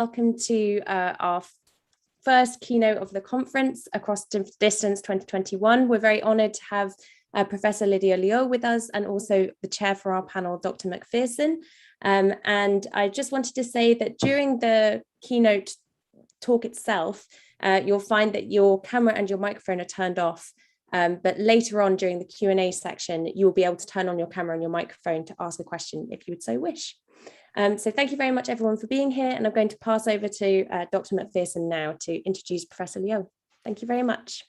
Welcome to our first keynote of the conference across distance 2021. We're very honoured to have Professor Lydia Liu with us, and also the chair for our panel, Dr. McPherson. And I just wanted to say that during the keynote talk itself, you'll find that your camera and your microphone are turned off. But later on during the Q&A section, you will be able to turn on your camera and your microphone to ask a question if you would so wish. So thank you very much, everyone, for being here. And I'm going to pass over to Dr. McPherson now to introduce Professor Liu. Thank you very much.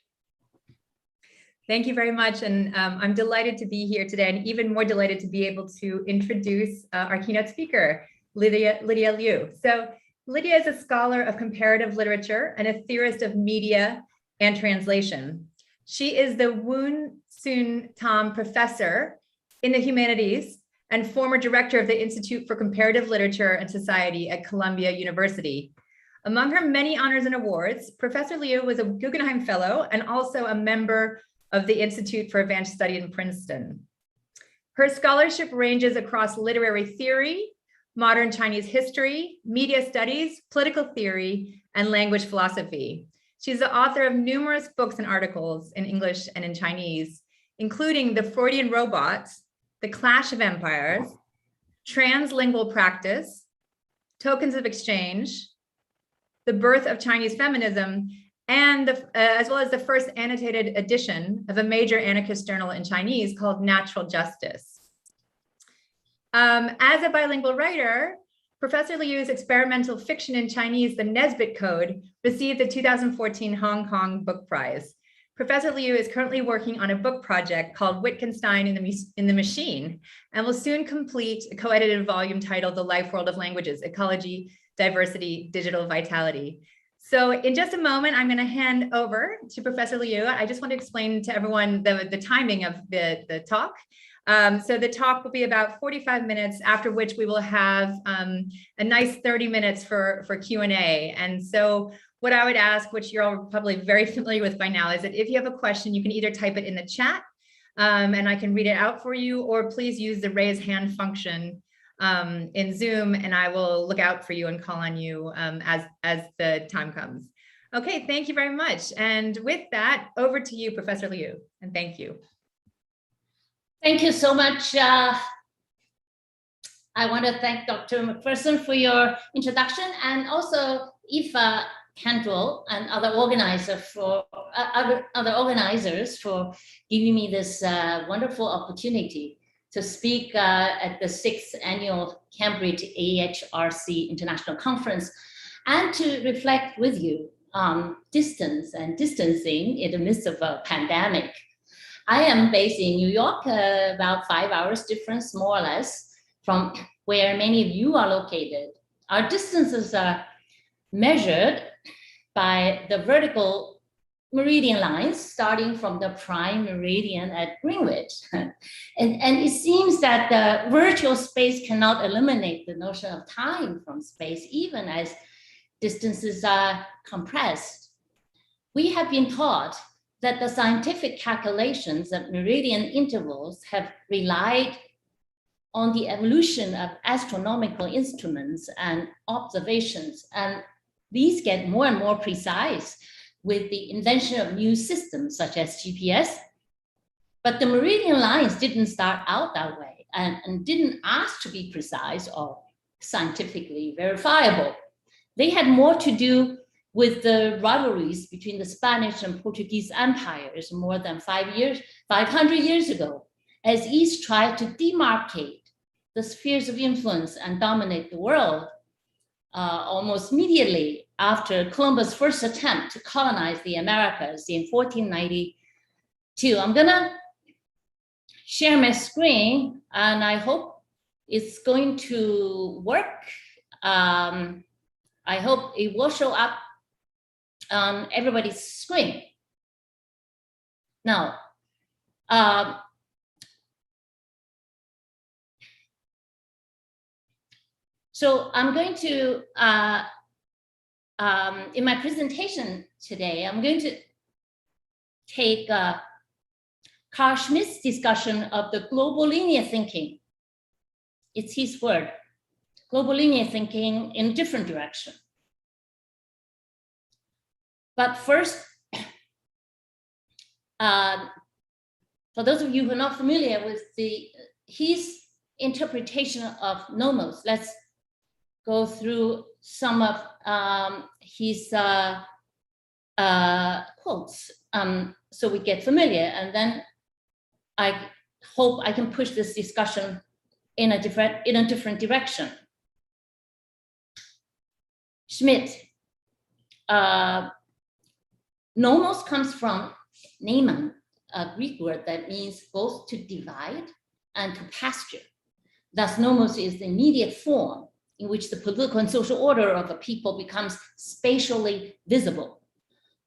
Thank you very much. And I'm delighted to be here today, and even more delighted to be able to introduce our keynote speaker, Lydia Liu. So Lydia is a scholar of comparative literature and a theorist of media and translation. She is the Woon Soon Tam Professor in the Humanities and former director of the Institute for Comparative Literature and Society at Columbia University. Among her many honors and awards, Professor Liu was a Guggenheim Fellow and also a member of the Institute for Advanced Study in Princeton. Her scholarship ranges across literary theory, modern Chinese history, media studies, political theory, and language philosophy. She's the author of numerous books and articles in English and in Chinese, including The Freudian Robot, The Clash of Empires, Translingual Practice, Tokens of Exchange, The Birth of Chinese Feminism, and as well as the first annotated edition of a major anarchist journal in Chinese called Natural Justice. As a bilingual writer, Professor Liu's experimental fiction in Chinese, The Nesbit Code, received the 2014 Hong Kong Book Prize. Professor Liu is currently working on a book project called Wittgenstein in the Machine, and will soon complete a co-edited volume titled The Life World of Languages, Ecology, Diversity, Digital Vitality. So in just a moment, I'm going to hand over to Professor Liu. I just want to explain to everyone the timing of the talk. So the talk will be about 45 minutes, after which we will have a nice 30 minutes for Q&A. And so what I would ask, which you're all probably very familiar with by now, is that if you have a question, you can either type it in the chat and I can read it out for you, or please use the raise hand function in Zoom, and I will look out for you and call on you as the time comes. Okay, thank you very much. And with that, over to you, Professor Liu, and thank you. Thank you so much. I want to thank Dr. McPherson for your introduction, and also Aoife Cantwell and other organizers for giving me this wonderful opportunity to speak at the 6th annual Cambridge AHRC International Conference, and to reflect with you on distance and distancing in the midst of a pandemic. I am based in New York, about 5 hours difference, more or less, from where many of you are located. Our distances are measured by the vertical meridian lines starting from the prime meridian at Greenwich. and it seems that the virtual space cannot eliminate the notion of time from space, even as distances are compressed. We have been taught that the scientific calculations of meridian intervals have relied on the evolution of astronomical instruments and observations, and these get more and more precise with the invention of new systems such as GPS. But the meridian lines didn't start out that way and didn't ask to be precise or scientifically verifiable. They had more to do with the rivalries between the Spanish and Portuguese empires more than 500 years ago, as each tried to demarcate the spheres of influence and dominate the world almost immediately after Columbus' first attempt to colonize the Americas in 1492. I'm gonna share my screen, and I hope it's going to work. I hope it will show up on everybody's screen. Now, so I'm going to, in my presentation today, I'm going to take Carl Schmitt's discussion of the global linear thinking. It's his word, global linear thinking in a different direction. But first, for those of you who are not familiar with his interpretation of Nomos, let's go through some of his quotes so we get familiar, and then I hope I can push this discussion in a different direction. Schmidt. Nomos comes from Naaman, a Greek word that means both to divide and to pasture. Thus, Nomos is the immediate form in which the political and social order of a people becomes spatially visible.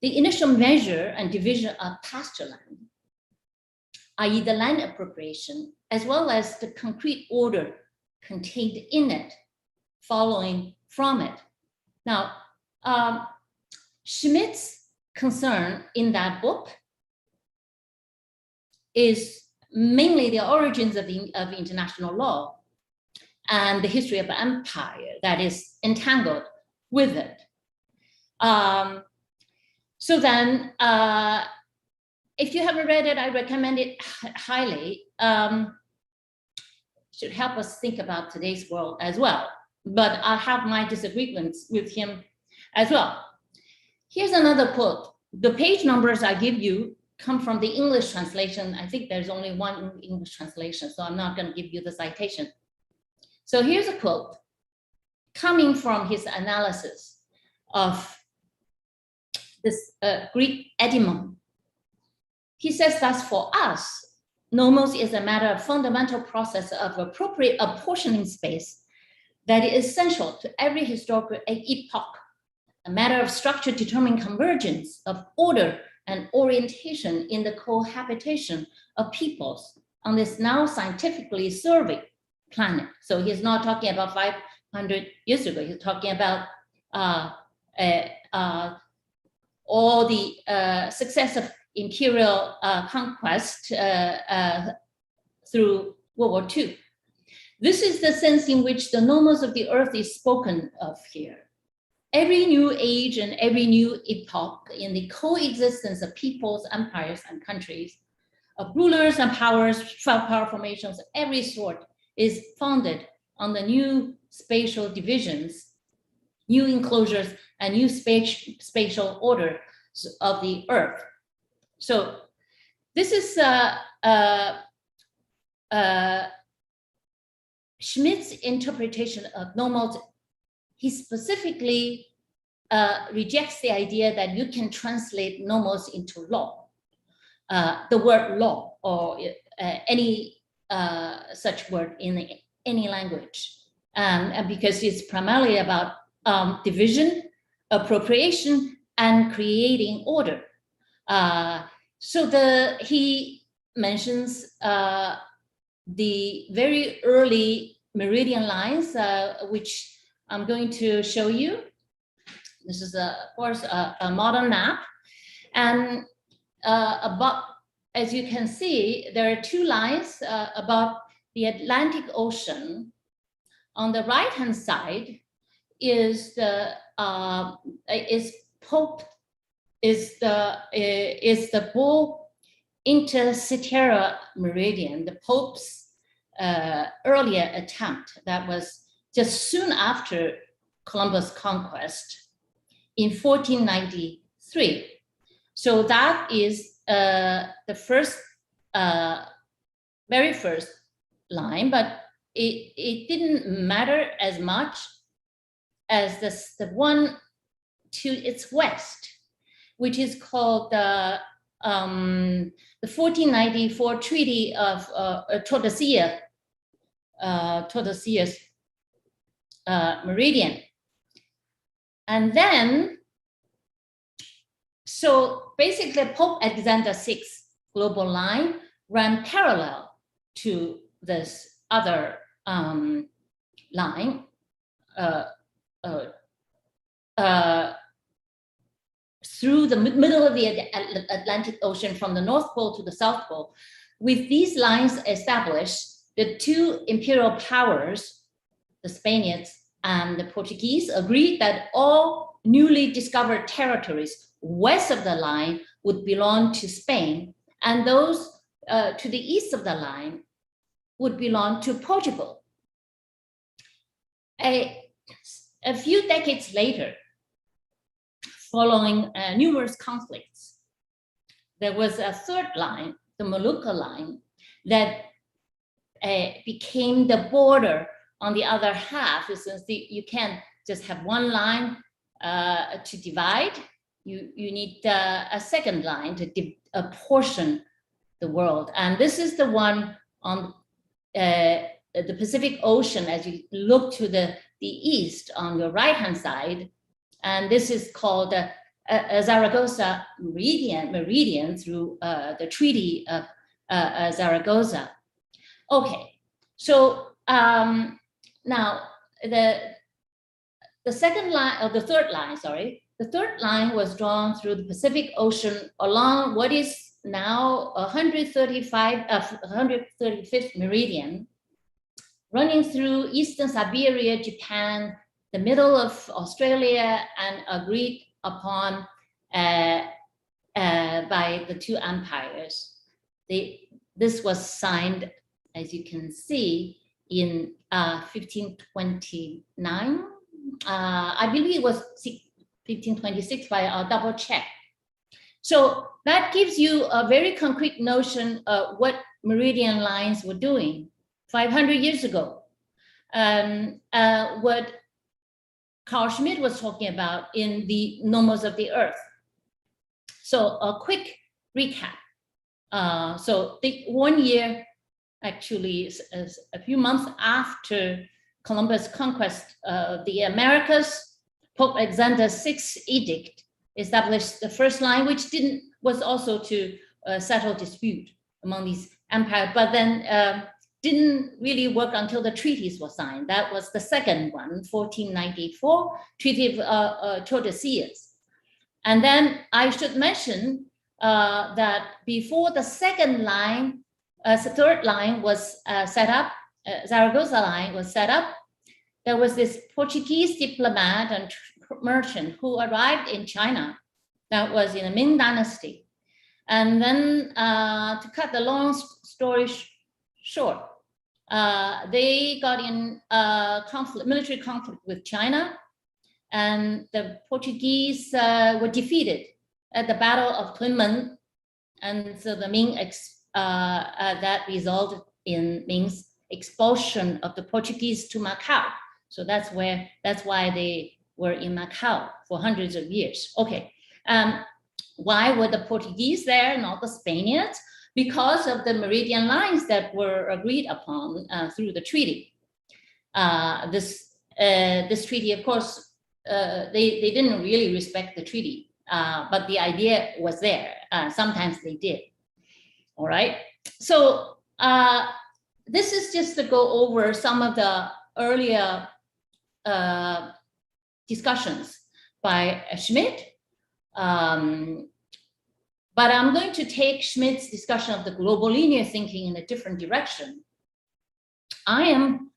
The initial measure and division of pasture land, i.e. the land appropriation, as well as the concrete order contained in it, following from it. Now, Schmidt's concern in that book is mainly the origins of international law and the history of empire that is entangled with it. So then, if you haven't read it, I recommend it highly. Should help us think about today's world as well. But I have my disagreements with him as well. Here's another quote. The page numbers I give you come from the English translation. I think there's only one English translation, so I'm not going to give you the citation. So here's a quote coming from his analysis of this Greek etymon. He says that for us, nomos is a matter of fundamental process of appropriate apportioning space that is essential to every historical epoch, a matter of structure determining convergence of order and orientation in the cohabitation of peoples on this now scientifically surveyed planet. So he's not talking about 500 years ago, he's talking about all the success of imperial conquest through World War II. This is the sense in which the nomos of the earth is spoken of here. Every new age and every new epoch in the coexistence of peoples, empires, and countries, of rulers and powers, power formations of every sort, is founded on the new spatial divisions, new enclosures, and new spatial order of the earth. So this is Schmidt's interpretation of nomos. He specifically rejects the idea that you can translate nomos into law, the word law, or any such word in any language, and because it's primarily about division, appropriation, and creating order. So he mentions the very early meridian lines, which I'm going to show you. This is, of course, a modern map. And above, as you can see, there are two lines above the Atlantic Ocean. On the right-hand side is the Bull Intercitera meridian, the Pope's earlier attempt that was just soon after Columbus' conquest in 1493. So that is the first, very first line, but it didn't matter as much as the one to its west, which is called the 1494 Treaty of Tordesillas meridian. And then, so basically Pope Alexander VI global line ran parallel to this other line through the middle of the Atlantic Ocean from the North Pole to the South Pole. With these lines established, the two imperial powers, the Spaniards and the Portuguese, agreed that all newly discovered territories west of the line would belong to Spain, and those to the east of the line would belong to Portugal. A few decades later, following numerous conflicts, there was a third line, the Molucca line, that became the border on the other half. Since you can't just have one line to divide, you need a second line to apportion the world. And this is the one on the Pacific Ocean as you look to the east on your right-hand side. And this is called Zaragoza meridian through the Treaty of Zaragoza. Okay, so now the second line, or the third line, sorry, the third line was drawn through the Pacific Ocean along what is now 135th meridian, running through eastern Siberia, Japan, the middle of Australia, and agreed upon by the two empires. This was signed, as you can see, in 1529. I believe it was 1526, but I'll double check. So that gives you a very concrete notion of what meridian lines were doing 500 years ago. What Carl Schmitt was talking about in the Nomos of the Earth. So a quick recap. So the 1 year, actually, a few months after Columbus' conquest of the Americas, Pope Alexander VI edict established the first line, which was also to settle dispute among these empires, but then didn't really work until the treaties were signed. That was the second one, 1494, Treaty of Tordesillas. And then I should mention that before the second line, the third line was set up, Zaragoza line was set up, there was this Portuguese diplomat and merchant who arrived in China. That was in the Ming Dynasty. And then to cut the long story short, they got in military conflict with China, and the Portuguese were defeated at the Battle of Kunming, and so the Ming that resulted in Ming's expulsion of the Portuguese to Macau. So that's why they were in Macau for hundreds of years. Okay, why were the Portuguese there, not the Spaniards? Because of the meridian lines that were agreed upon through the treaty. This treaty, of course, they didn't really respect the treaty, but the idea was there. Sometimes they did. All right. So this is just to go over some of the earlier discussions by Schmitt. But I'm going to take Schmitt's discussion of the global linear thinking in a different direction. I am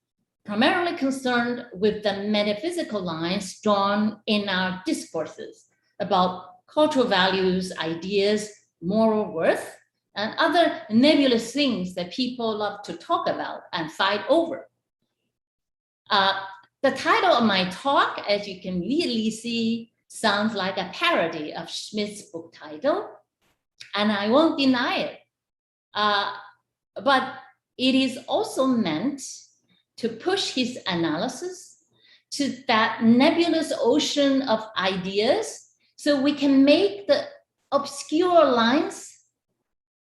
primarily concerned with the metaphysical lines drawn in our discourses about cultural values, ideas, moral worth, and other nebulous things that people love to talk about and fight over. The title of my talk, as you can immediately see, sounds like a parody of Schmitt's book title, and I won't deny it. But it is also meant to push his analysis to that nebulous ocean of ideas so we can make the obscure lines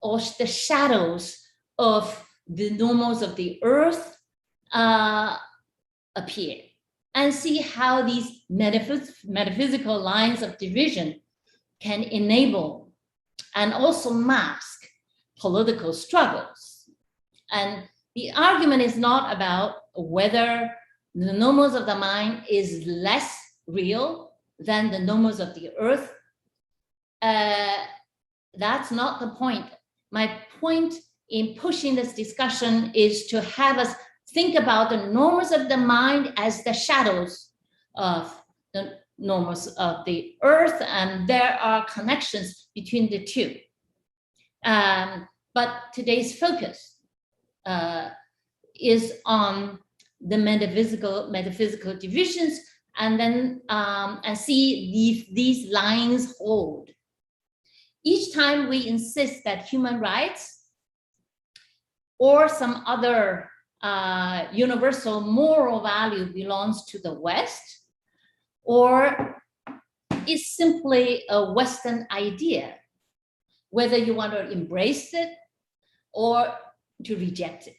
or the shadows of the Nomos of the Earth appear, and see how these metaphysical lines of division can enable and also mask political struggles. And the argument is not about whether the Nomos of the mind is less real than the Nomos of the Earth. That's not the point. My point in pushing this discussion is to have us think about the Nomos of the mind as the shadows of the nomos of the earth, and there are connections between the two. But today's focus is on the metaphysical divisions, and then and see these lines hold. Each time we insist that human rights or some other universal moral value belongs to the West, or is simply a Western idea, whether you want to embrace it or to reject it.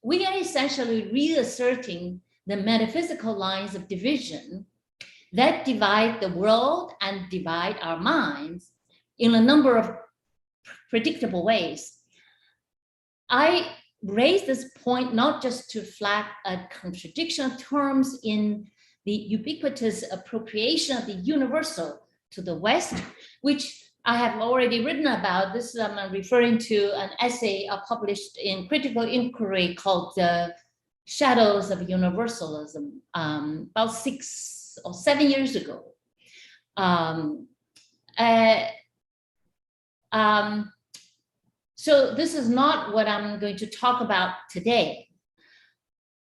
We are essentially reasserting the metaphysical lines of division that divide the world and divide our minds in a number of predictable ways. I raise this point not just to flag a contradiction of terms in the ubiquitous appropriation of the universal to the West, which I have already written about. This I'm referring to an essay published in Critical Inquiry called The Shadows of Universalism, about 6 or 7 years ago. So this is not what I'm going to talk about today.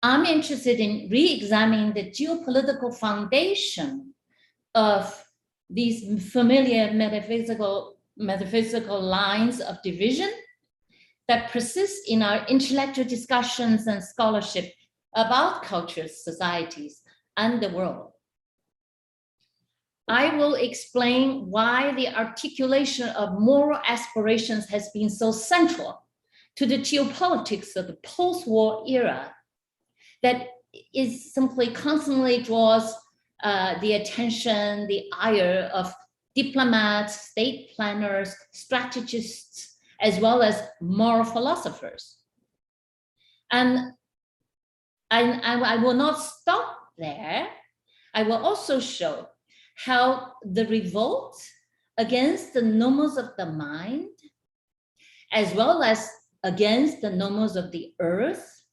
I'm interested in re-examining the geopolitical foundation of these familiar metaphysical lines of division that persist in our intellectual discussions and scholarship about cultures, societies, and the world. I will explain why the articulation of moral aspirations has been so central to the geopolitics of the post-war era, that is simply constantly draws the attention, the ire of diplomats, state planners, strategists, as well as moral philosophers. And I will not stop there. I will also show how the revolt against the nomos of the mind, as well as against the nomos of the earth,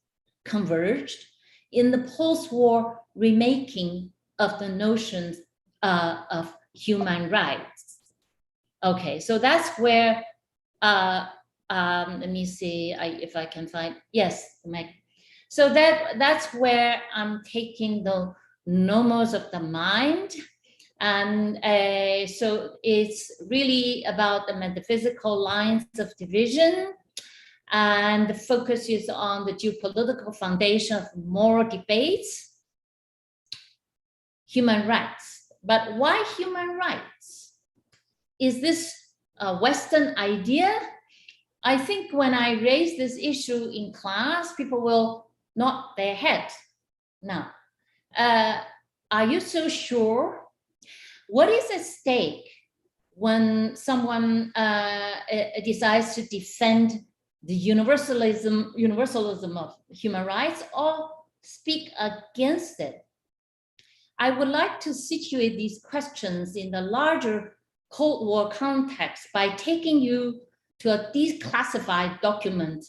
converged in the post-war remaking of the notions of human rights. Okay, so that's where, let me see if I can find, yes, so that's where I'm taking the nomos of the mind. And so it's really about the metaphysical lines of division, and the focus is on the geopolitical foundation of moral debates, human rights. But why human rights? Is this a Western idea? I think when I raise this issue in class, people will nod their head. Now, are you so sure? What is at stake when someone decides to defend the universalism of human rights or speak against it? I would like to situate these questions in the larger Cold War context by taking you to a declassified document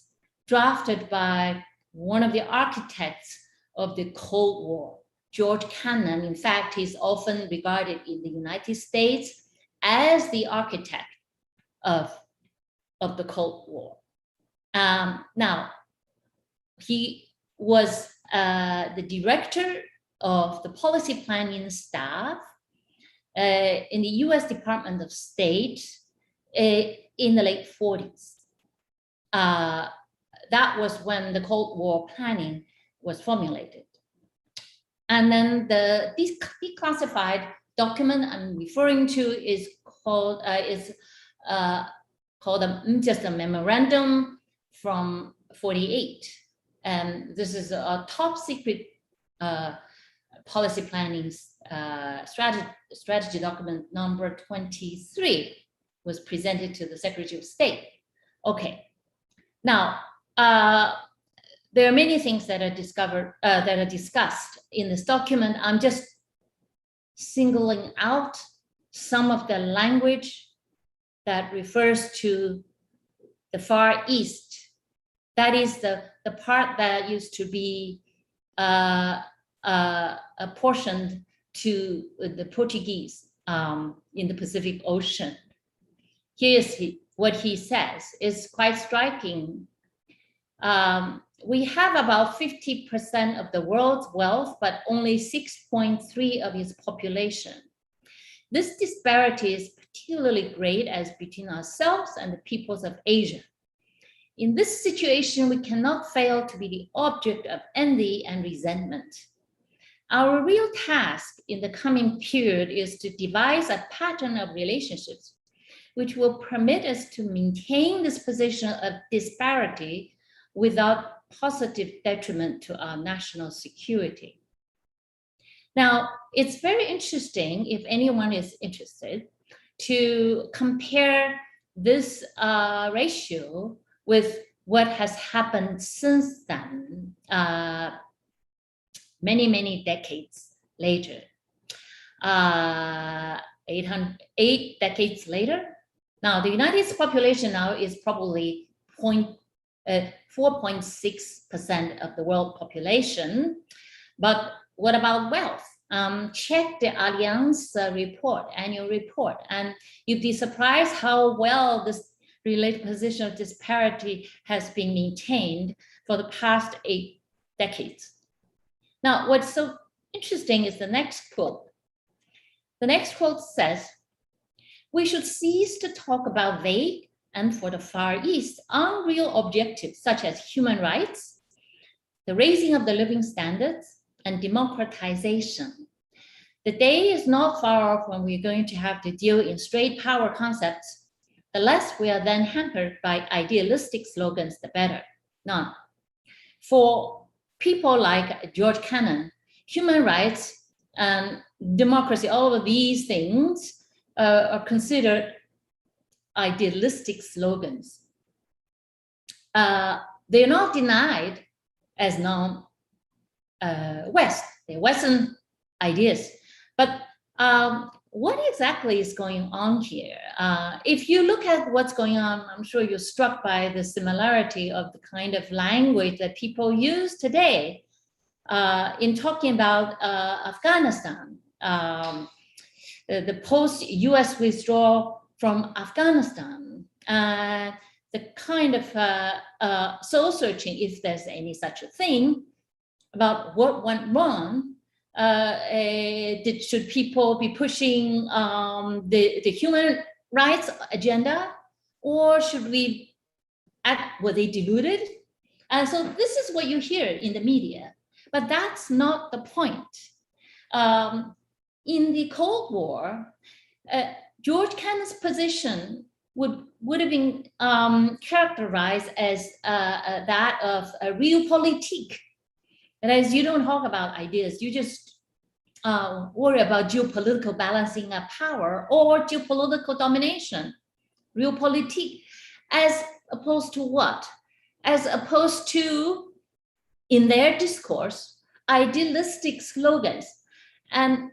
drafted by one of the architects of the Cold War, George Kennan. In fact, he's often regarded in the United States as the architect of the Cold War. Now, he was the director of the policy planning staff in the US Department of State in the late 40s. That was when the Cold War planning was formulated. And then the declassified document I'm referring to is called just a memorandum from 48. And this is a top secret policy planning strategy document number 23, was presented to the Secretary of State. Okay, now there are many things that are discussed in this document. I'm just singling out some of the language that refers to the Far East. That is the part that used to be apportioned to the Portuguese in the Pacific Ocean. Here's what he says is quite striking. We have about 50% of the world's wealth, but only 6.3% of its population. This disparity is particularly great as between ourselves and the peoples of Asia. In this situation, we cannot fail to be the object of envy and resentment. Our real task in the coming period is to devise a pattern of relationships which will permit us to maintain this position of disparity without positive detriment to our national security. Now, it's very interesting, if anyone is interested, to compare this ratio with what has happened since then, many, many decades later. 8 decades later. Now, the United States population now is probably 4.6% of the world population. But what about wealth? Check the Allianz report, annual report, and you'd be surprised how well this related position of disparity has been maintained for the past 8 decades. Now, what's so interesting is the next quote. The next quote says, "We should cease to talk about vague and for the Far East, unreal objectives such as human rights, the raising of the living standards, and democratization. The day is not far off when we're going to have to deal in straight power concepts. The less we are then hampered by idealistic slogans, the better." Now, for people like George Kennan, human rights and democracy, all of these things are considered idealistic slogans. They're not denied as non-West, they're Western ideas. But what exactly is going on here? If you look at what's going on, I'm sure you're struck by the similarity of the kind of language that people use today in talking about Afghanistan, the post-US withdrawal from Afghanistan, the kind of soul-searching, if there's any such a thing, about what went wrong. Should people be pushing the human rights agenda, or should we were they deluded? And so this is what you hear in the media, but that's not the point. In the Cold War, George Kennan's position would have been characterized as that of a realpolitik. That is, you don't talk about ideas, you just worry about geopolitical balancing of power or geopolitical domination. Realpolitik, as opposed to what? As opposed to, in their discourse, idealistic slogans. And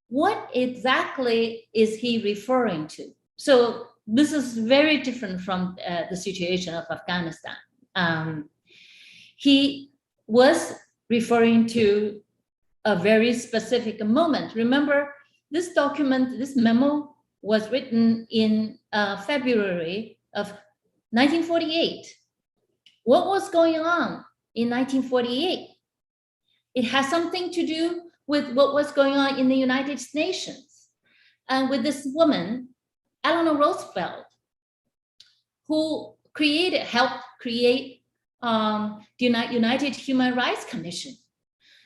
what exactly is he referring to? So this is very different from the situation of Afghanistan. He was referring to a very specific moment. Remember, this document, this memo was written in February of 1948. What was going on in 1948? It has something to do with what was going on in the United Nations and with this woman, Eleanor Roosevelt, who helped create the United Human Rights Commission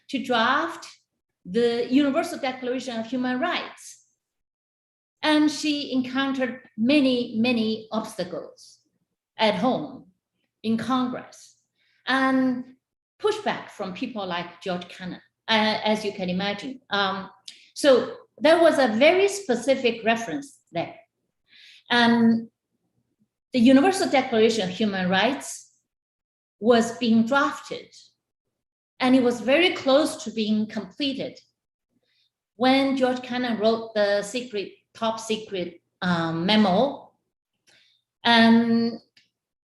to draft the Universal Declaration of Human Rights. And she encountered many, many obstacles at home, in Congress, and pushback from people like George Kennan, as you can imagine. So there was a very specific reference there. And the Universal Declaration of Human Rights was being drafted, and it was very close to being completed when George Kennan wrote the top secret memo. And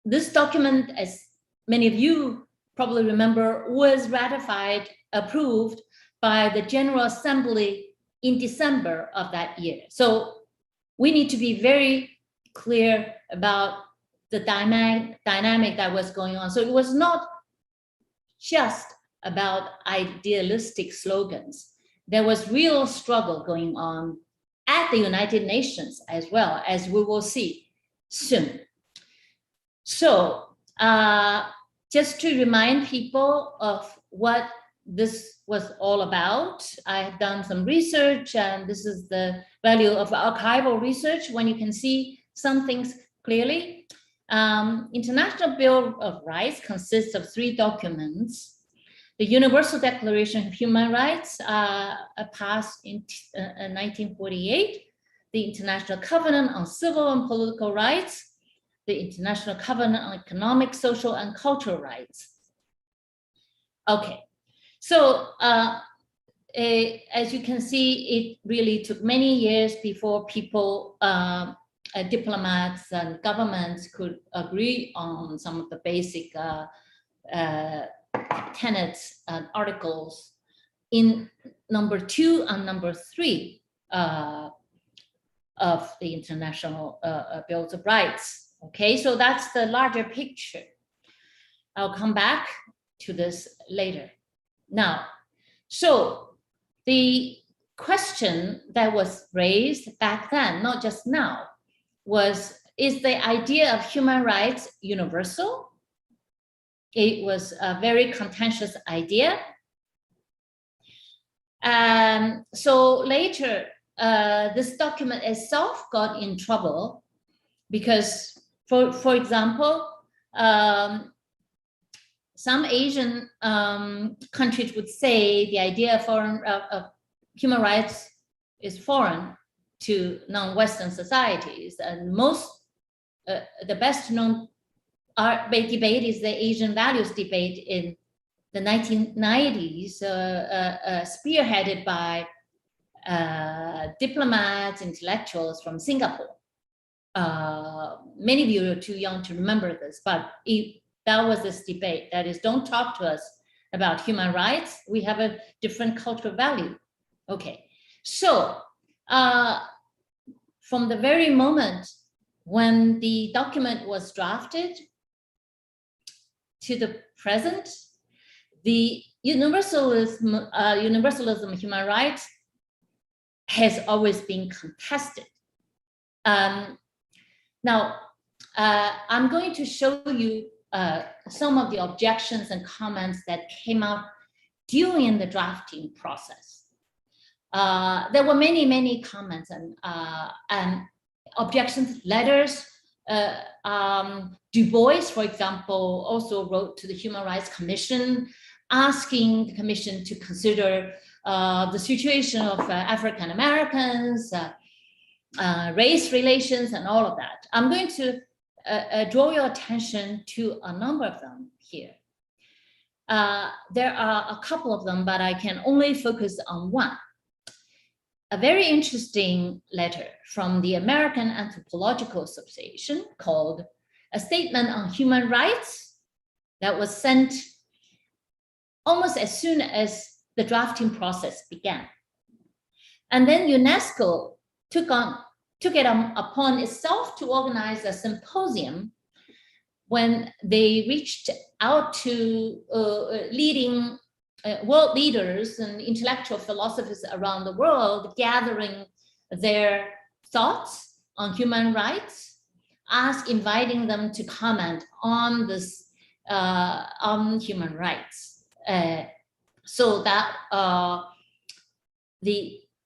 this document, as many of you probably remember, was ratified, approved by the General Assembly in December of that year. So we need to be very clear about the dynamic that was going on. So it was not just about idealistic slogans. There was real struggle going on at the United Nations as well, as we will see soon. So just to remind people of what this was all about, I have done some research, and this is the value of archival research when you can see some things clearly. International Bill of Rights consists of 3 documents. The Universal Declaration of Human Rights passed in 1948, the International Covenant on Civil and Political Rights, the International Covenant on Economic, Social, and Cultural Rights. Okay, so as you can see, it really took many years before people, diplomats and governments could agree on some of the basic tenets and articles in number 2 and number 3 of the International Bills of Rights. Okay, so that's the larger picture. I'll come back to this later. Now, so the question that was raised back then, not just now, was, is the idea of human rights universal? It was a very contentious idea. So later, this document itself got in trouble because, for example, some Asian countries would say the idea of human rights is foreign to non-Western societies, and the best known debate is the Asian values debate in the 1990s, spearheaded by diplomats, intellectuals from Singapore. Many of you are too young to remember this, but that was this debate. That is, don't talk to us about human rights. We have a different cultural value. Okay, so from the very moment when the document was drafted to the present, the universalism of human rights has always been contested. Now, I'm going to show you some of the objections and comments that came up during the drafting process. There were many, many comments and objections, letters. Du Bois, for example, also wrote to the Human Rights Commission, asking the commission to consider the situation of African Americans, race relations, and all of that. I'm going to draw your attention to a number of them here. There are a couple of them, but I can only focus on one. A very interesting letter from the American Anthropological Association called A Statement on Human Rights, that was sent almost as soon as the drafting process began. And then UNESCO took it upon itself to organize a symposium when they reached out to leading world leaders and intellectual philosophers around the world, gathering their thoughts on human rights, inviting them to comment on this, on human rights. So that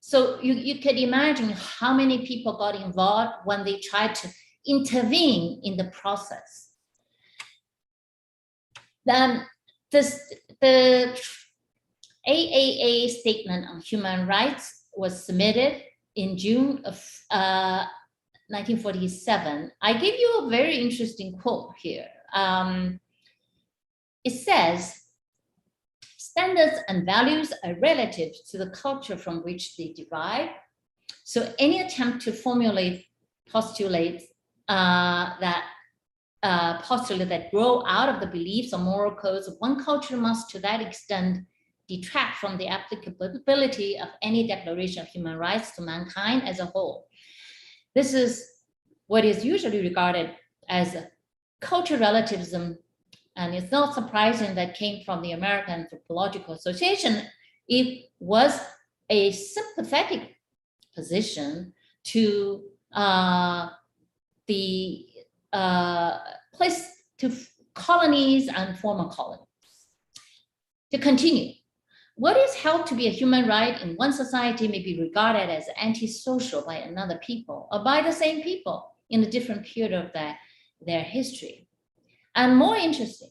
so you could imagine how many people got involved when they tried to intervene in the process. Then the AAA Statement on Human Rights was submitted in June of 1947. I give you a very interesting quote here. It says, standards and values are relative to the culture from which they derive. So any attempt to formulate postulates that grow out of the beliefs or moral codes of one culture must, to that extent, detract from the applicability of any declaration of human rights to mankind as a whole. This is what is usually regarded as cultural relativism, and it's not surprising that came from the American Anthropological Association. It was a sympathetic position to the place to colonies and former colonies. To continue, what is held to be a human right in one society may be regarded as antisocial by another people or by the same people in a different period of their history. And more interesting,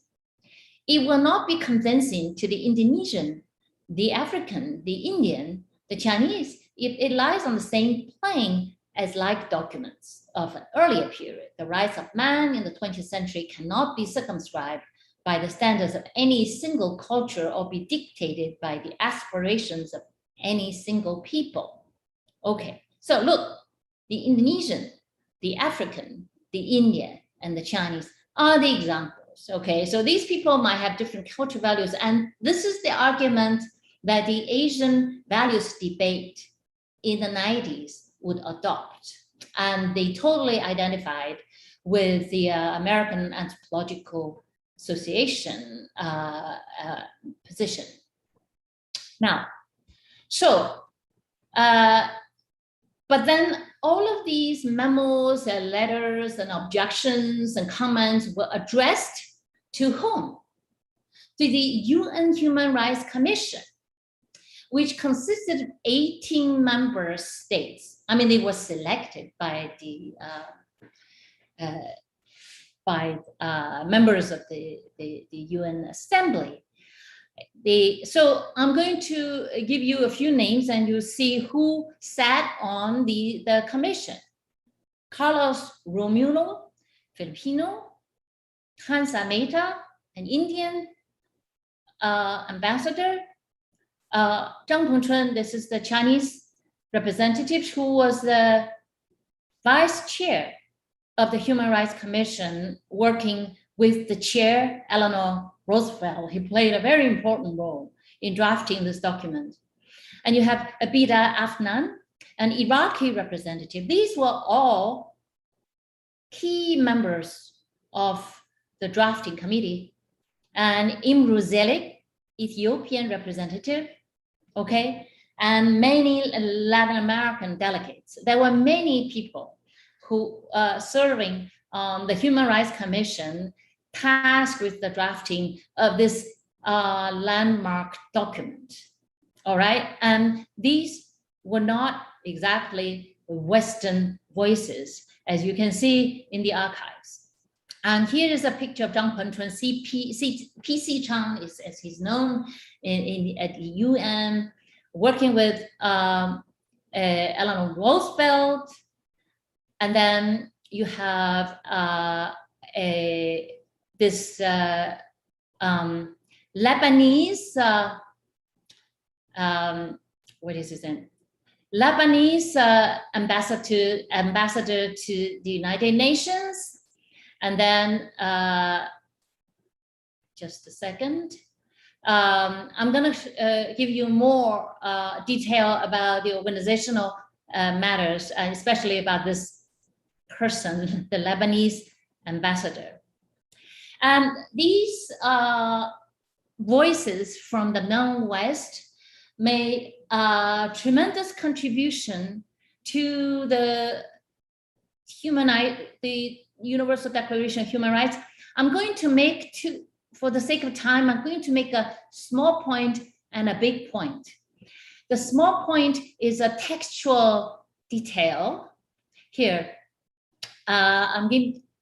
it will not be convincing to the Indonesian, the African, the Indian, the Chinese, if it lies on the same plane as like documents of an earlier period. The rights of man in the 20th century cannot be circumscribed by the standards of any single culture or be dictated by the aspirations of any single people. Okay, so look, the Indonesian, the African, the Indian, and the Chinese are the examples. Okay, so these people might have different cultural values, and this is the argument that the Asian values debate in the 90s would adopt. And they totally identified with the American Anthropological Association position. Now, so, but then all of these memos and letters and objections and comments were addressed to whom? To the UN Human Rights Commission, which consisted of 18 member states. I mean, they were selected by the members of the UN Assembly. So I'm going to give you a few names and you'll see who sat on the commission. Carlos Romulo, Filipino, Hans Ameta, an Indian ambassador, Zhang Tongchun, this is the Chinese representative who was the vice chair of the Human Rights Commission, working with the chair, Eleanor Roosevelt. He played a very important role in drafting this document. And you have Abida Afnan, an Iraqi representative. These were all key members of the drafting committee. And Imru Zelik, Ethiopian representative, okay? And many Latin American delegates. There were many people who serving the Human Rights Commission tasked with the drafting of this landmark document, all right? And these were not exactly Western voices, as you can see in the archives. And here is a picture of Zhang Tongchun, PC Chang, as he's known at the UN, working with Eleanor Roosevelt. And then you have this Lebanese, what is his name? Lebanese ambassador to the United Nations. And then, just a second. I'm gonna give you more detail about the organizational matters, and especially about this person, the Lebanese ambassador. And these voices from the known West made a tremendous contribution to the Universal Declaration of Human Rights. I'm going to make two, for the sake of time, I'm going to make a small point and a big point. The small point is a textual detail here. There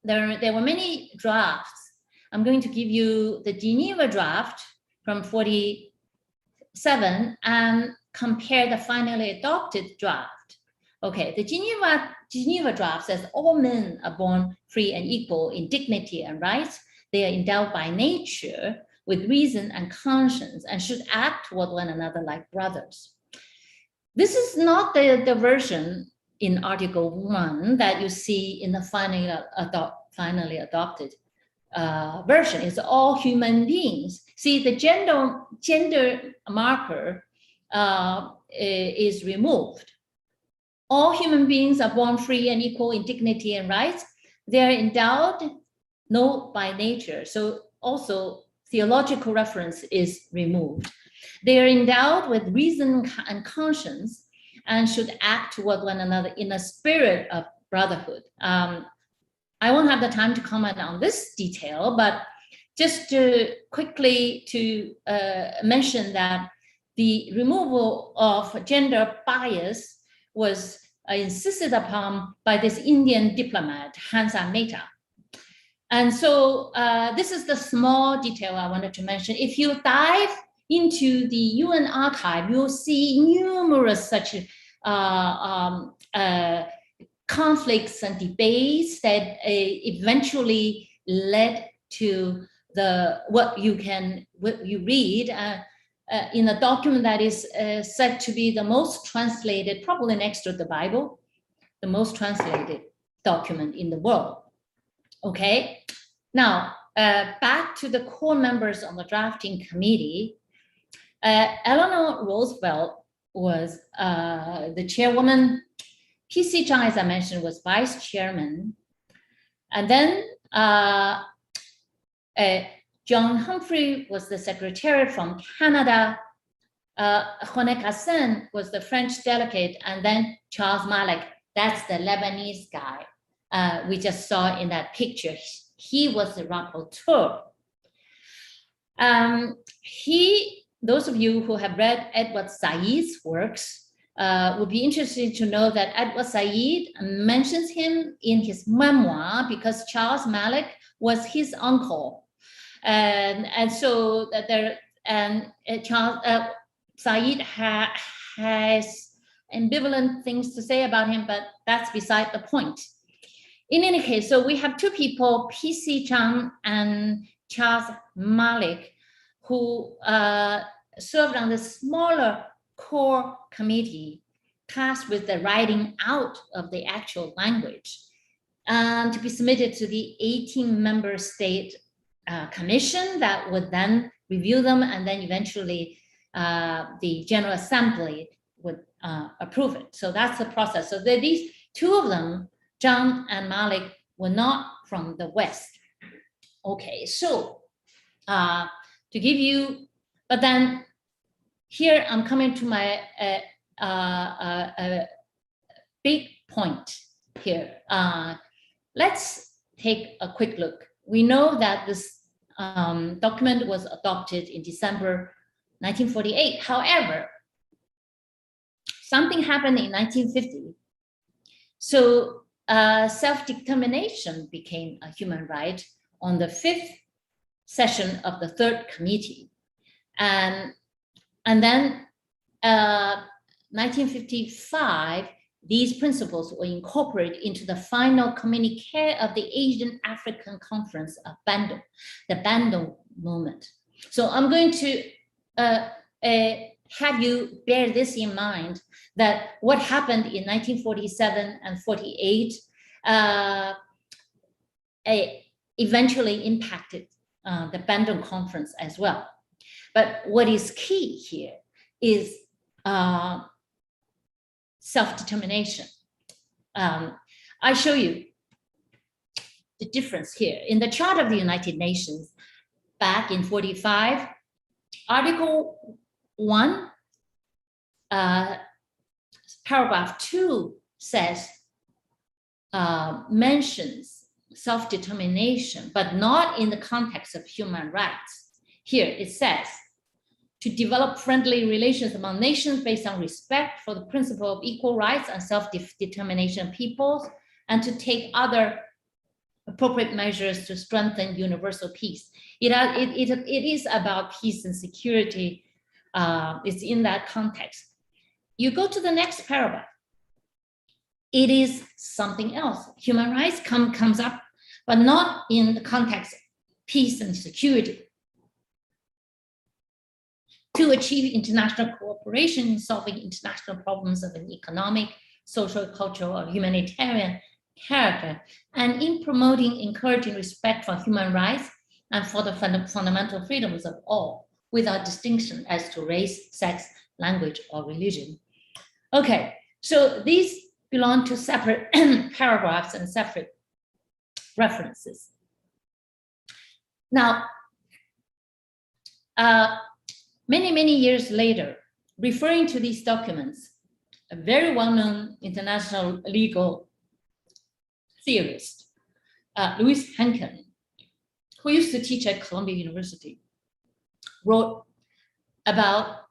were many drafts. I'm going to give you the Geneva draft from 47 and compare the finally adopted draft. Okay, the Geneva draft says all men are born free and equal in dignity and rights. They are endowed by nature with reason and conscience and should act toward one another like brothers. This is not the version in Article 1 that you see in the finally adopted version is all human beings. See, the gender marker is removed. All human beings are born free and equal in dignity and rights. They are endowed, no, by nature. So also theological reference is removed. They are endowed with reason and conscience and should act toward one another in a spirit of brotherhood. I won't have the time to comment on this detail, but just to quickly to mention that the removal of gender bias was insisted upon by this Indian diplomat, Hansa Mehta. And so this is the small detail I wanted to mention. If you dive into the UN archive, you'll see numerous such conflicts and debates that eventually led to what you read in a document that is said to be the most translated, probably next to the Bible, the most translated document in the world. Okay, now back to the core members on the drafting committee. Eleanor Roosevelt was the chairwoman. P.C. Chang, as I mentioned, was vice chairman. And then John Humphrey was the secretary from Canada. Honek Hassan was the French delegate. And then Charles Malik, that's the Lebanese guy we just saw in that picture. He was the rapporteur. Those of you who have read Edward Said's works would be interested to know that Edward Said mentions him in his memoir because Charles Malik was his uncle. And so that Charles Said has ambivalent things to say about him, but that's beside the point. In any case, so we have two people, P.C. Chang and Charles Malik, who served on the smaller core committee tasked with the writing out of the actual language and to be submitted to the 18-member state commission that would then review them, and then eventually the General Assembly would approve it. So that's the process. So these two of them, John and Malik, were not from the West. Okay, so to give you, but then here I'm coming to my big point here. Let's take a quick look. We know that this document was adopted in December 1948. However, something happened in 1950. So self-determination became a human right on the 5th session of the 3rd committee. And then 1955, these principles were incorporated into the final communique of the Asian African Conference of Bandung, the Bandung movement. So I'm going to have you bear this in mind, that what happened in 1947 and 48 eventually impacted the Bandung Conference as well. But what is key here is self-determination. I show you the difference here. In the Charter of the United Nations, back in 45, Article 1, paragraph 2 says, mentions self-determination, but not in the context of human rights. Here it says, to develop friendly relations among nations based on respect for the principle of equal rights and self-determination of peoples, and to take other appropriate measures to strengthen universal peace. It is about peace and security. It's in that context. You go to the next paragraph. It is something else. Human rights comes up, but not in the context of peace and security. To achieve international cooperation in solving international problems of an economic, social, cultural, or humanitarian character, and in promoting, encouraging respect for human rights and for the fundamental freedoms of all, without distinction as to race, sex, language, or religion. Okay, so these belong to separate paragraphs and separate references. Now, many years later, referring to these documents, a very well-known international legal theorist, Louis Henkin, who used to teach at Columbia University, wrote about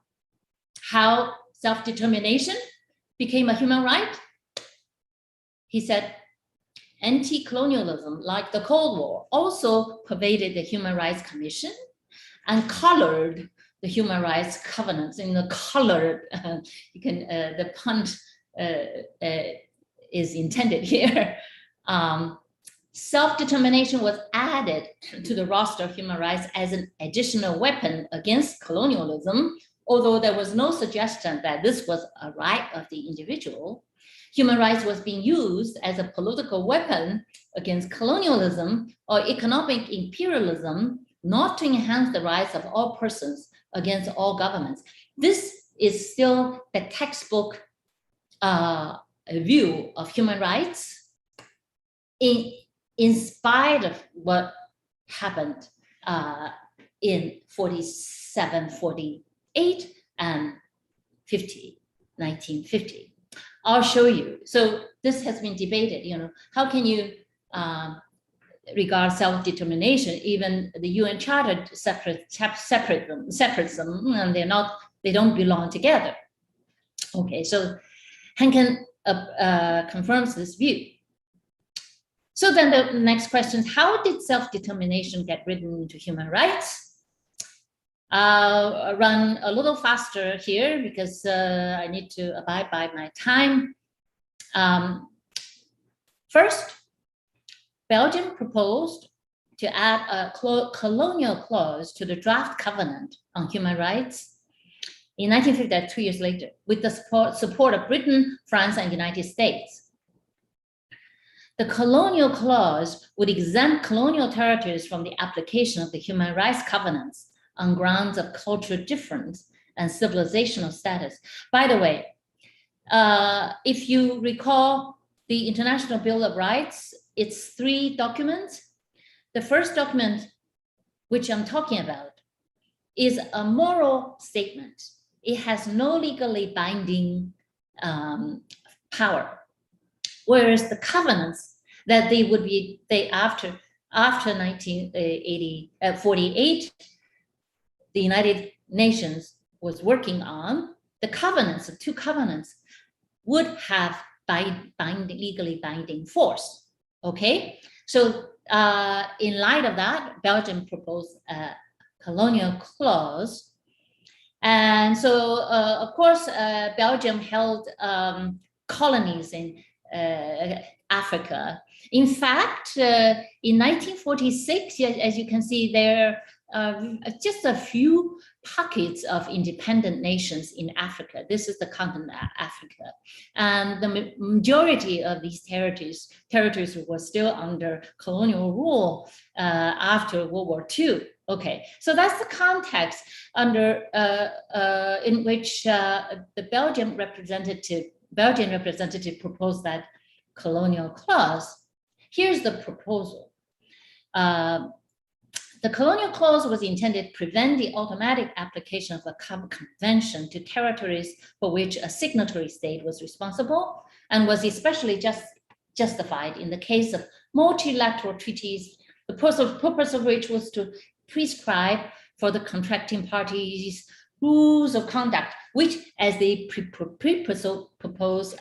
how self-determination became a human right. He said, anti-colonialism, like the Cold War, also pervaded the Human Rights Commission and colored the Human Rights Covenants. In the colored, the pun is intended here. Self-determination was added to the roster of human rights as an additional weapon against colonialism, although there was no suggestion that this was a right of the individual. Human rights was being used as a political weapon against colonialism or economic imperialism, not to enhance the rights of all persons against all governments. This is still the textbook view of human rights in spite of what happened in 47, 48, and 1950. I'll show you. So this has been debated, how can you regard self-determination? Even the UN Charter separates them, and they don't belong together. Okay, so Henkin confirms this view. So then the next question is, how did self-determination get written into human rights? I'll run a little faster here because I need to abide by my time. First, Belgium proposed to add a colonial clause to the draft covenant on human rights in 1950, 2 years later, with the support of Britain, France, and the United States. The colonial clause would exempt colonial territories from the application of the human rights covenants on grounds of cultural difference and civilizational status. By the way, if you recall the International Bill of Rights, it's 3 documents. The first document, which I'm talking about, is a moral statement. It has no legally binding power. Whereas the covenants that after 1948, the United Nations was working on, the covenants, 2 covenants, would have legally binding force. Okay, so in light of that, Belgium proposed a colonial clause. And so, of course, Belgium held colonies in Africa. In fact, in 1946, as you can see, there are just a few pockets of independent nations in Africa. This is the continent Africa. And the majority of these territories were still under colonial rule after World War II. Okay, so that's the context under in which the Belgian representative proposed that colonial clause. Here's the proposal. The colonial clause was intended to prevent the automatic application of a convention to territories for which a signatory state was responsible, and was especially justified in the case of multilateral treaties, the purpose of which was to prescribe for the contracting parties rules of conduct, which, as they presuppose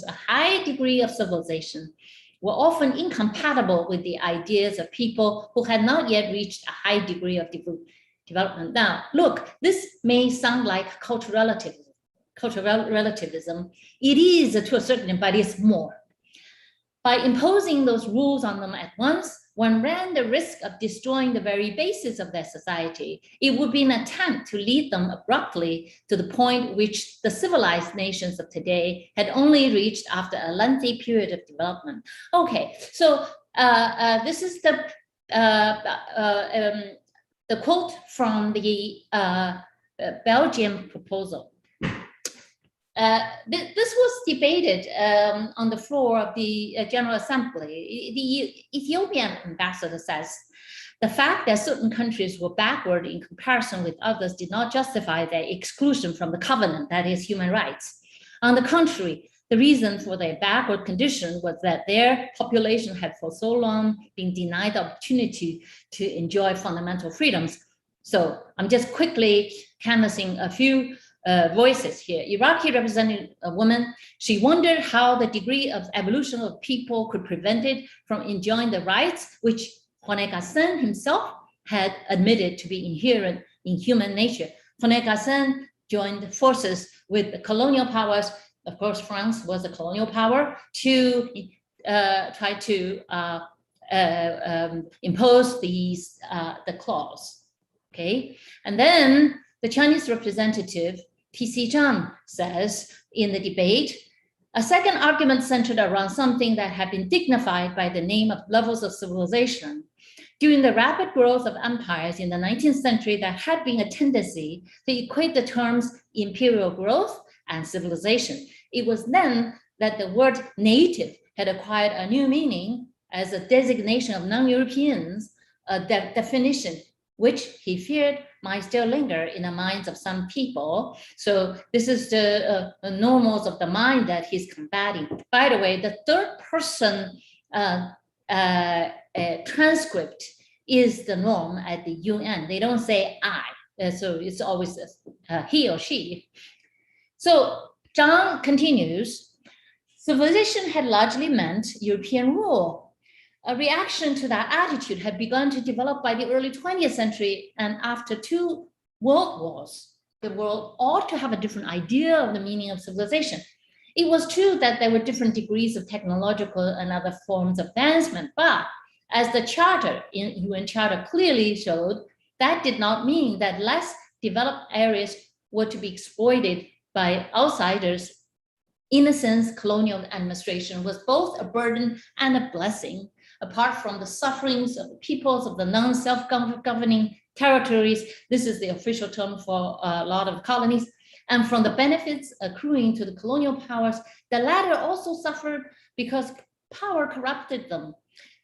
a high degree of civilization, were often incompatible with the ideas of people who had not yet reached a high degree of development. Now, look, this may sound like cultural relativism. It is to a certain extent, but it's more. By imposing those rules on them at once, one ran the risk of destroying the very basis of their society. It would be an attempt to lead them abruptly to the point which the civilized nations of today had only reached after a lengthy period of development. Okay, so this is the quote from the Belgian proposal. This was debated on the floor of the General Assembly. The Ethiopian ambassador says, the fact that certain countries were backward in comparison with others did not justify their exclusion from the covenant, that is human rights. On the contrary, the reason for their backward condition was that their population had for so long been denied the opportunity to enjoy fundamental freedoms. So I'm just quickly canvassing a few voices here. Iraqi represented a woman. She wondered how the degree of evolution of people could prevent it from enjoying the rights which Honoré Gassin himself had admitted to be inherent in human nature. Honoré Gassin joined forces with the colonial powers. Of course, France was a colonial power, to try to impose these the clause. Okay, and then the Chinese representative T.C. Zhang says in the debate, a second argument centered around something that had been dignified by the name of levels of civilization. During the rapid growth of empires in the 19th century, there had been a tendency to equate the terms imperial growth and civilization. It was then that the word native had acquired a new meaning as a designation of non-Europeans, a definition which he feared might still linger in the minds of some people. So this is the Nomos of the mind that he's combating. By the way, the third person transcript is the norm at the UN. They don't say I, so it's always he or she. So Zhang continues, civilization had largely meant European rule. A reaction to that attitude had begun to develop by the early 20th century, and after 2 world wars, the world ought to have a different idea of the meaning of civilization. It was true that there were different degrees of technological and other forms of advancement, but as the Charter, UN Charter clearly showed, that did not mean that less developed areas were to be exploited by outsiders. In a sense, colonial administration was both a burden and a blessing. Apart from the sufferings of the peoples of the non-self-governing territories, this is the official term for a lot of colonies, and from the benefits accruing to the colonial powers, the latter also suffered because power corrupted them.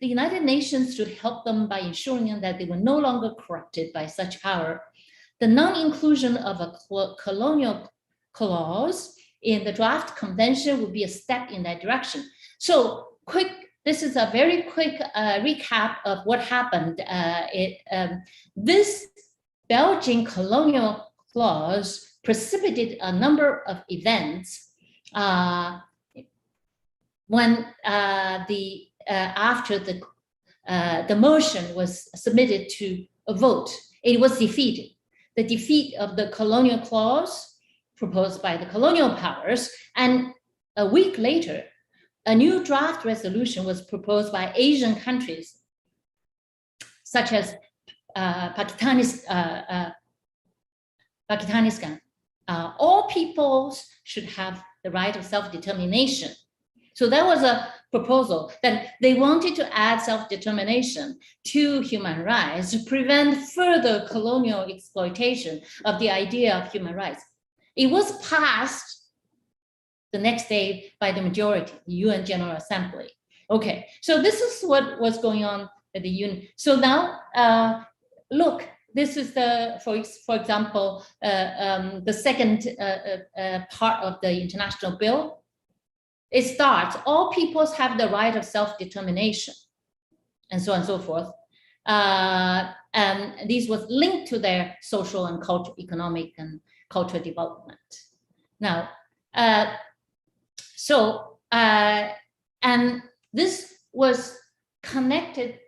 The United Nations should help them by ensuring that they were no longer corrupted by such power. The non-inclusion of a colonial clause in the draft convention would be a step in that direction. So this is a very quick recap of what happened. This Belgian colonial clause precipitated a number of events when after the motion was submitted to a vote, it was defeated. The defeat of the colonial clause proposed by the colonial powers, and a week later, a new draft resolution was proposed by Asian countries, such as Pakistanistan. All peoples should have the right of self-determination. So that was a proposal that they wanted to add self-determination to human rights to prevent further colonial exploitation of the idea of human rights. It was passed the next day by the majority, the UN General Assembly. Okay, so this is what was going on at the UN. So now, look, this is the, for example, the second part of the international bill. It starts, all peoples have the right of self-determination, and so on and so forth. And these was linked to their social and cultural, economic and cultural development. Now, and this was connected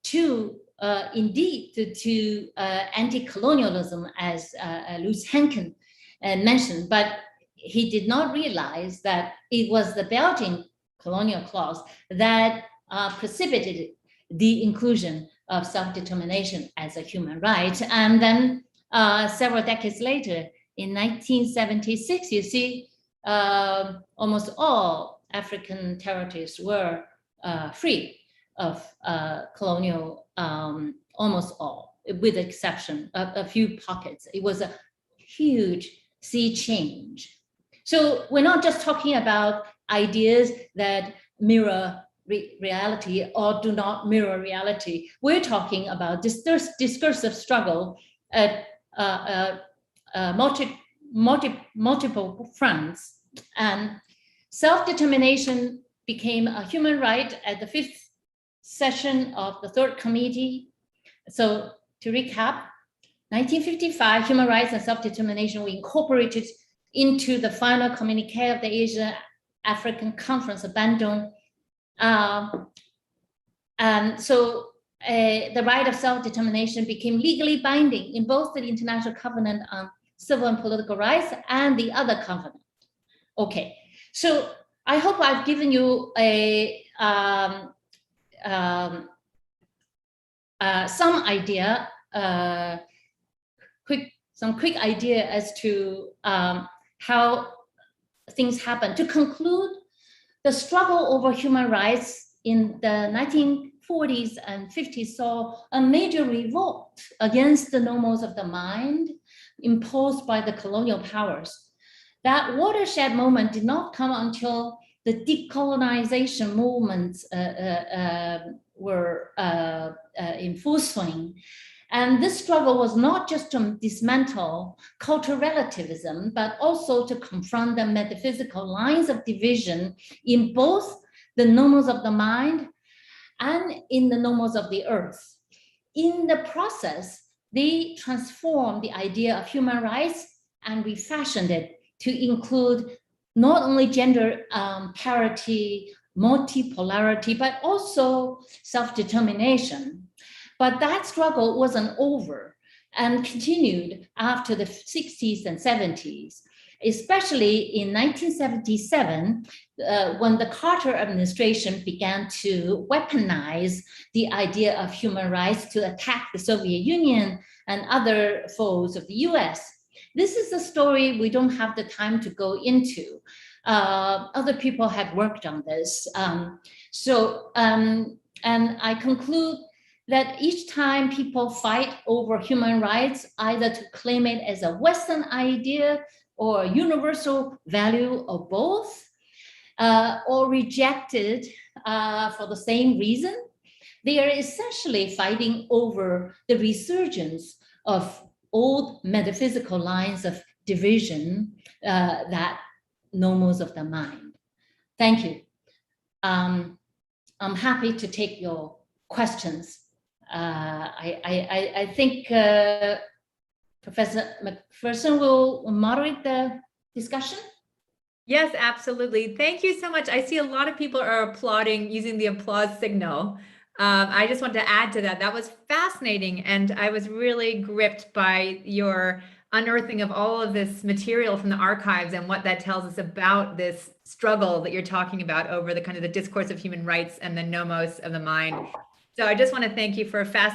to anti-colonialism, as Louis Henkin mentioned, but he did not realize that it was the Belgian colonial clause that precipitated the inclusion of self-determination as a human right. And then several decades later, in 1976, you see almost all African territories were free of colonial, almost all, with the exception of a few pockets. It was a huge sea change. So we're not just talking about ideas that mirror reality or do not mirror reality. We're talking about discursive struggle at multiple fronts. And self-determination became a human right at the 5th session of the 3rd Committee. So to recap, 1955, human rights and self-determination were incorporated into the final communique of the Asia African Conference of Bandung. And so the right of self-determination became legally binding in both the International Covenant on Civil and Political Rights and the other covenant. Okay, so I hope I've given you some idea, quick idea as to how things happen. To conclude, the struggle over human rights in the 1940s and 50s saw a major revolt against the nomos of the mind imposed by the colonial powers. That watershed moment did not come until the decolonization movements were in full swing. And this struggle was not just to dismantle cultural relativism, but also to confront the metaphysical lines of division in both the nomos of the mind and in the nomos of the earth. In the process, they transformed the idea of human rights and refashioned it to include not only gender parity, multipolarity, but also self-determination. But that struggle wasn't over and continued after the 60s and 70s, especially in 1977, when the Carter administration began to weaponize the idea of human rights to attack the Soviet Union and other foes of the US. This is a story we don't have the time to go into. Other people had worked on this. And I conclude that each time people fight over human rights, either to claim it as a Western idea or a universal value or both, or reject it for the same reason, they are essentially fighting over the resurgence of old metaphysical lines of division that nomos of the mind. Thank you. I'm happy to take your questions. I think Professor McPherson will moderate the discussion. Yes, absolutely. Thank you so much. I see a lot of people are applauding using the applause signal. I just want to add to that. That was fascinating. And I was really gripped by your unearthing of all of this material from the archives and what that tells us about this struggle that you're talking about over the kind of the discourse of human rights and the nomos of the mind. So I just want to thank you for a fascinating